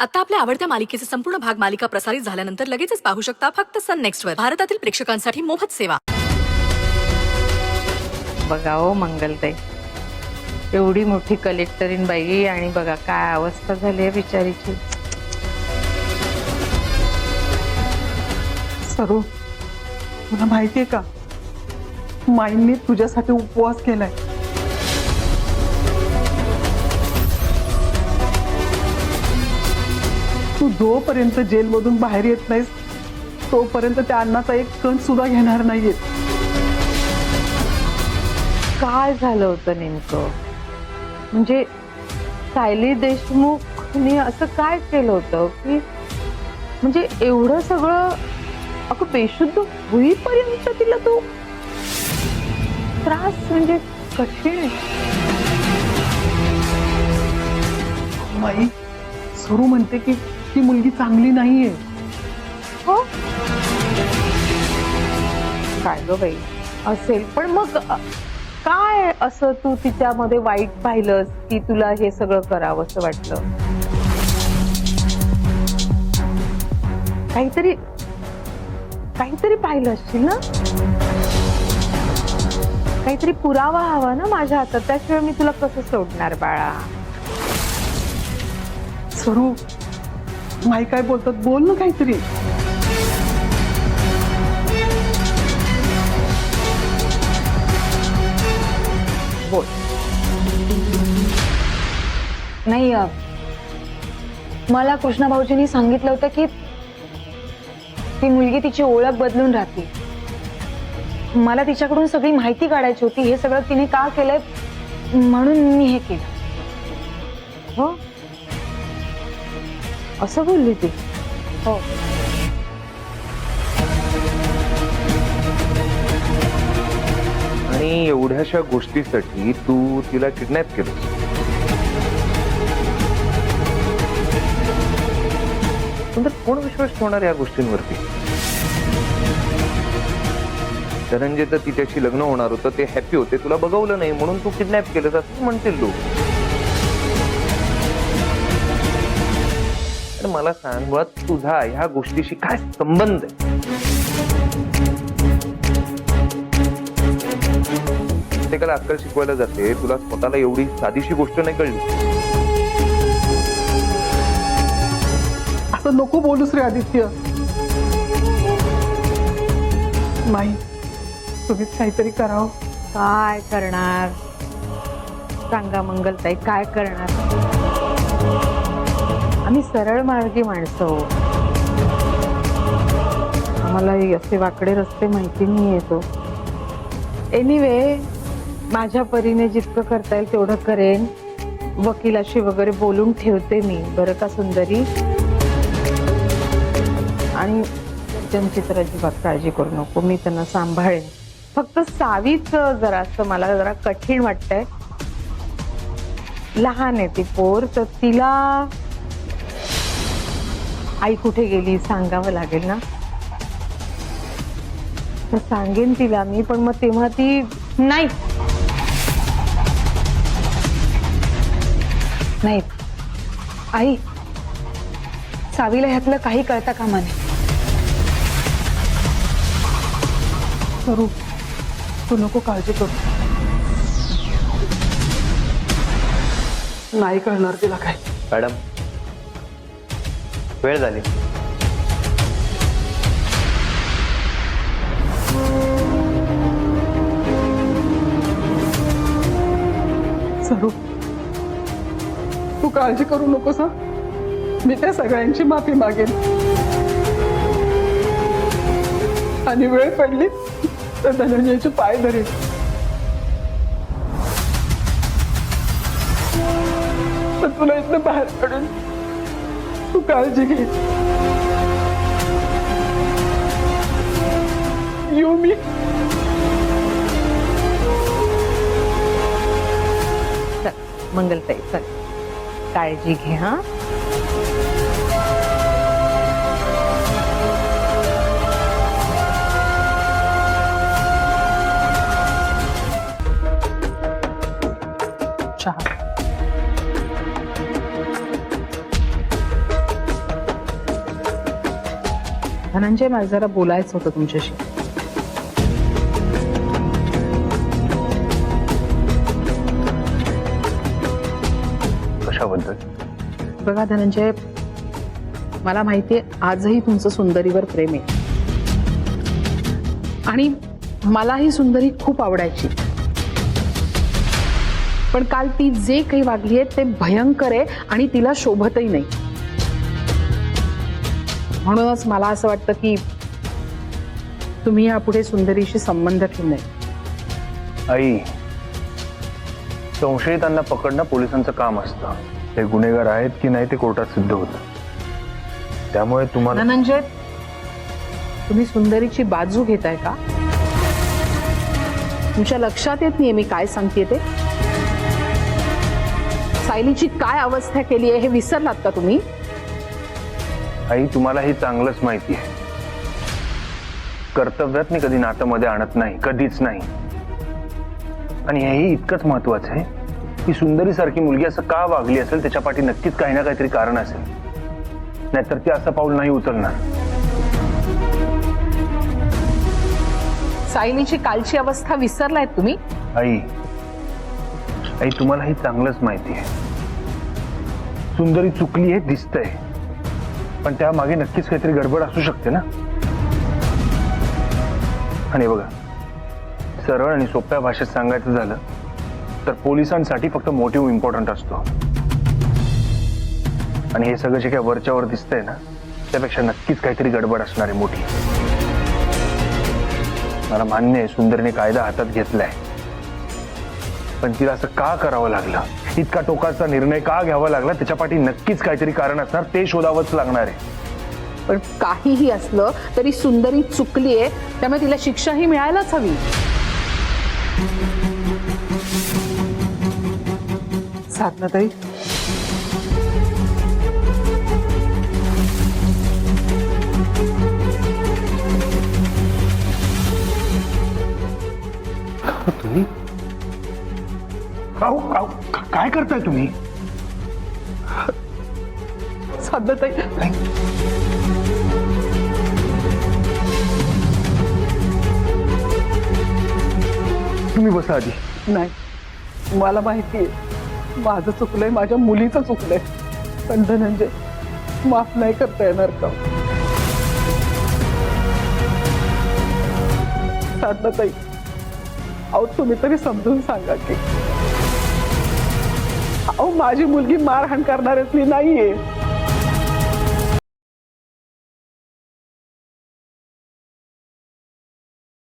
आता आपल्या आवडत्या मालिकेचे संपूर्ण भाग मालिका प्रसारित झाल्यानंतर लगेचच पाहू शकता फक्त सन नेक्स्टवर. भारतातील प्रेक्षकांसाठी मोफत सेवा. बघा ओ मंगलताई, एवढी मोठी कलेक्टरीन बाई आणि बघा काय अवस्था झाली आहे बिचारीची. सरू, तुला माहितीये का, माईंनी तुझ्यासाठी उपवास केलाय. तू जोपर्यंत जेलमधून बाहेर येत नाहीस तोपर्यंत त्या अन्नाचा एक कण सुद्धा घेणार नाहीये. काय झालं होतं नेमकं? म्हणजे सायली देशमुखने असं काय केलं होतं की म्हणजे एवढं सगळं अगं बेशुद्ध होईपर्यंत तिला तो त्रास म्हणजे कठीण आहे. माई, सरू म्हणते की ती मुलगी चांगली नाहीये. हो काय ग बाई असेल, पण मग काय असं तू तिच्यामध्ये वाईट पाहिलंस की तुला हे सगळं करावं असं वाटलं? काहीतरी काहीतरी पाहिलं असशील ना, काहीतरी पुरावा हवा ना माझ्या हातात, त्याशिवाय मी तुला कसं सोडणार बाळा. सरू, माई काय बोलतात, बोल ना काहीतरी. बोल. नाही, मला कृष्णा भाऊजींनी सांगितलं होतं की ती मुलगी तिची ओळख बदलून राहते. मला तिच्याकडून सगळी माहिती काढायची होती. हे सगळं तिने का केलंय म्हणून मी हे केलं. हो असं बोलली ती? हो. आणि एवढ्याशा गोष्टीसाठी तू तिला किडनॅप केलं? पण कोण विश्वास ठेवणार या गोष्टींवरती? धनंजय तर तिच्याशी लग्न होणार होतं, ते हॅपी होते, तुला बघवलं नाही म्हणून तू किडनॅप केलं असं म्हणतील लोक. तर मला सांग, मुळात तुझा ह्या गोष्टीशी काय संबंध आहे? प्रत्येकाला अक्कल शिकवायला जाते, तुला स्वतःला एवढी साधीशी गोष्ट नाही कळली? असं नको बोलूस रे आदित्य. माई, तुम्हीच काहीतरी करावं. काय करणार सांगा मंगलताई, काय करणार? आम्ही सरळ मार्गी माणसं हो. आम्हाला असे वाकडे रस्ते माहिती नाही येतो. एनिवे, माझ्या परीने जितकं करता येईल तेवढं करेन. वकिलाशी वगैरे बोलून ठेवते मी, बरं का सुंदरी? आणि त्यांची तर अजिबात काळजी करू नको, मी त्यांना सांभाळेन. फक्त सावीच जरासं मला जरा कठीण वाटतंय. लहान आहे ती पोर, तर तिला आई कुठे गेली सांगावं लागेल ना. तर सांगेन तिला मी, पण मग तेव्हा ती नाही नाही आई, सावीला ह्यातलं काही कळता कामा नये. सरू, तू नको काळजी करू. नाही कळणार तिला काय. मॅडम, वेळ झाली. सरू, तू काळजी करू नकोस. मी त्या सगळ्यांची माफी मागेन आणि वेळ पडली तर धनंजयचे पाय धरेन. पण तुला इथनं बाहेर काढून तू काळजी घे. येऊ मी. चल मंगलताई, चल काळजी घे. हा चहा. धनंजय, मला जरा बोलायचं होतं तुमच्याशी. कशाबद्दल? बघा धनंजय, मला माहितीये आजही तुमचं सुंदरीवर प्रेम आहे आणि मलाही सुंदरी खूप आवडायची, पण काल ती जे काही वागली आहे ते भयंकर आहे आणि तिला शोभतही नाही. म्हणूनच मला असं वाटतं की तुम्ही यापुढे सुंदरीशी संबंध ठेवू नये. आई, संशयितांना पकडणं पोलिसांचं काम असतं. ते गुन्हेगार आहेत की नाही ते कोर्टात सिद्ध होतं. त्यामुळे तुम्हाला धनंजय, तुम्ही सुंदरीची बाजू घेताय का? तुमच्या लक्षात येत नाहीये मी काय सांगतेय ते? सायलीची काय अवस्था केली आहे हे विसरलात का तुम्ही? आई, तुम्हाला हे चांगलंच माहिती आहे. कर्तव्यात मी कधी नातं मध्ये आणत नाही, कधीच नाही. आणि हेही इतकंच महत्वाचं आहे की सुंदरी सारखी मुलगी असं का वागली असेल त्याच्या पाठी नक्कीच काही ना काहीतरी कारण असेल, नाहीतर ती असं पाऊल नाही उचलणार. सायलीची कालची अवस्था विसरलायत तुम्ही? आई, तुम्हाला हे चांगलंच माहिती आहे. सुंदरी चुकली आहे दिसतंय, पण त्या मागे नक्कीच काहीतरी गडबड असू शकते ना. आणि बघा, सरळ आणि सोप्या भाषेत सांगायचं झालं तर पोलिसांसाठी फक्त मोटिव्ह इम्पॉर्टंट असतो. आणि हे सगळं जे काही वरच्यावर दिसतंय ना, त्यापेक्षा नक्कीच काहीतरी गडबड असणार आहे मोठी. मला मान्य आहे सुंदरीने कायदा हातात घेतलाय, पण तिला असं का करावं लागलं, इतका टोकाचा निर्णय का घ्यावा लागला, त्याच्या पाठी नक्कीच काहीतरी कारण असणार, ते शोधावंच लागणार आहे. पण काहीही असलं तरी सुंदरी चुकलीये, त्यामुळे तिला शिक्षाही मिळायलाच हवी. साधनाताई, तुम्ही काय करताय तुम्ही? साधनाताई, तुम्ही बसा आधी. नाही, मला माहितीये माझं चुकलंय, माझ्या मुलीचं चुकलंय, पण धनंजय माफ नाही करता येणार का? साधनाताई, अहो तुम्ही तरी समजून सांगा की अहो माझी मुलगी मारहाण करणाऱ्यातली नाहीये.